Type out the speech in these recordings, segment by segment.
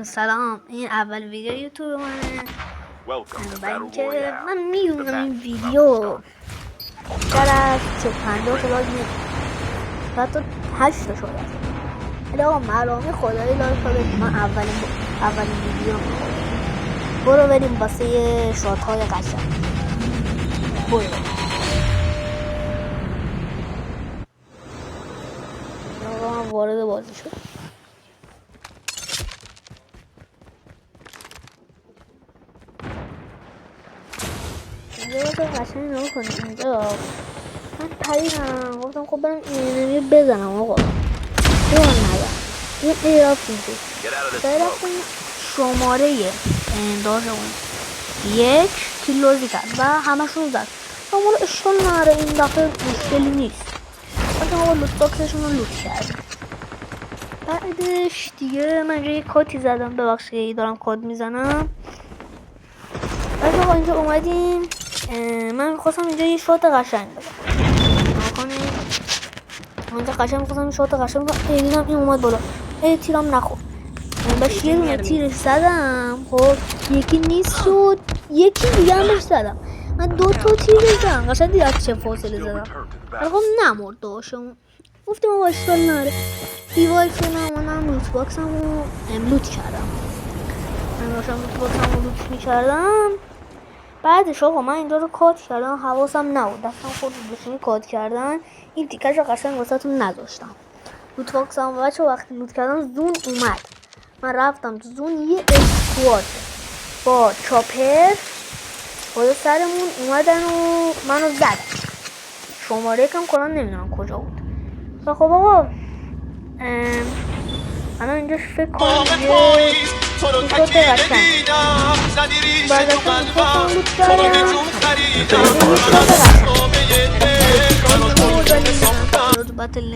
سلام، این اول ویدیو یوتیوب منه. بلکه من میدونم این ویدیو بیشتر از 50 تا لایک میاد، حتی 8 تا شده. ولی آقا مرامی خدایی لایک کنید. من اولین ویدیو برو بریم واسه شات‌های قشنگ. برو آقا من وارد بازی شد. اینجا باید قشنگ نگاه کنیم. اینجا من پریدم گفتم خب برم اینمی بزنم. آقا یه نزن یه ایرافت اینجا رفتم شماره داشتمون 1 کیلوزی کرد و همشون زد. اما اشکال نره، این دفعه مشکلی نیست. مثلا آقا لوت باکسشون رو لوت کردیم. بعدش دیگه من اینجا یه کاتی زدم. ببخشید دارم کد میزنم. بعد آقا اینجا اومدیم. من میخواستم اینجا یه شات قشنگ بزنم. اینجا قشنگ میخواستم یه شات قشنگ بزنم. دیدم این اومد بالا. تیرم نخورد. باش یه دونه تیر زدم. خب یکی نیست شد، یکی دیگه هم بهش زدم. من 2 تا تیر زدم. قشنگ دیگه چه فاصله زدم. خب نمرد داشتم. گفتم آقا اشکال نره. دیوای شدم. من لوت باکسم رو لوت کردم. من داشتم لوت باکسم رو لوت میکردم. بعدش آقا من اینجا رو کات کردم. حواسم نبود، دستم خود بشینی کات کردن. این تیکش رو قشنگ واسهتون نذاشتم. لوت باکسم و بچه وقتی لوت کردم زون اومد. من رفتم تو زون، یه اسکواد با چاپر بالا سرمون اومدن و منو زدن. شماره کم کنن نمیدونم کجا بود. خب آقا الان اینجا فکر کنم یه لوت قشنگ بعد از اون لوت کردم. بطل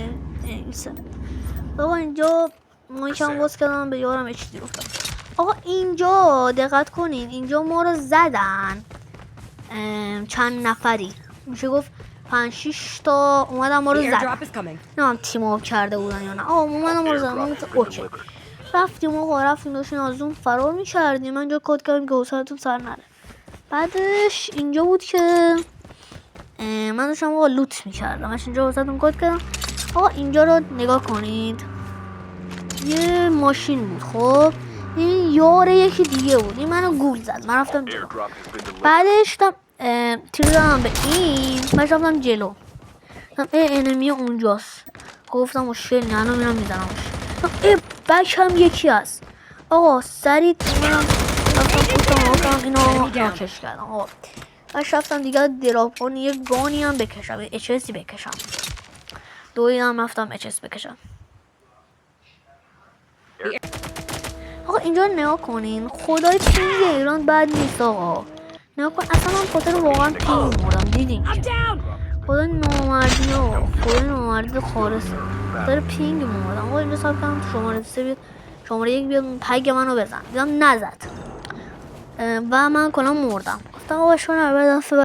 آقا اینجا مایکم باز کردم به یارم اچ گفتم. آقا اینجا دقت کنین، اینجا ما رو زدن چند نفری، میشه گفت 5-6 تا اومدن ما رو زدن. نه تیم آپ کرده بودن یا نه. آقا اومدن ما رو زدن. اوکی رفتیم آقا، رفتیم داشتیم از اون فرار میکردیم. من اینجا کد کردیم که حوصلتون سر نره. بعدش اینجا بود که من داشتم آقا لوت میکردم. من اینجا حوصلتون کد کردم. آقا اینجا رو نگاه کنید، یه ماشین بود. خب این یار یکی دیگه بود. این منو گول زد. من رفتم جلو. بعدش تیر دادم به این. من رفتم جلو. انمی اونجاست. گفتم مشکل نه، الان میرم میزنمش. بک هم یکی هست. آقا سریع منم رفتم پوشتم اینو ناکش کردم. آقا باش رفتم دیگه دراپ کنی یه گانی هم بکشم، یه اچسی بکشم. دویدم رفتم اچس بکشم. آقا اینجا نگاه کنین، خدای پینگ ایران بد نیست. آقا نگاه کن، اصلا من خاطر واقعا پینگ موردم. دیدین که خدای نامردی ها، خدای نامردی خالصه. خاطر پینگ موردم. آقا اینجا ساب کنم شماره 3 بیاد، شماره 1 بیاد پگ منو بزن. دیدم نزد و من کلا مردم. گفتم آقا شما رو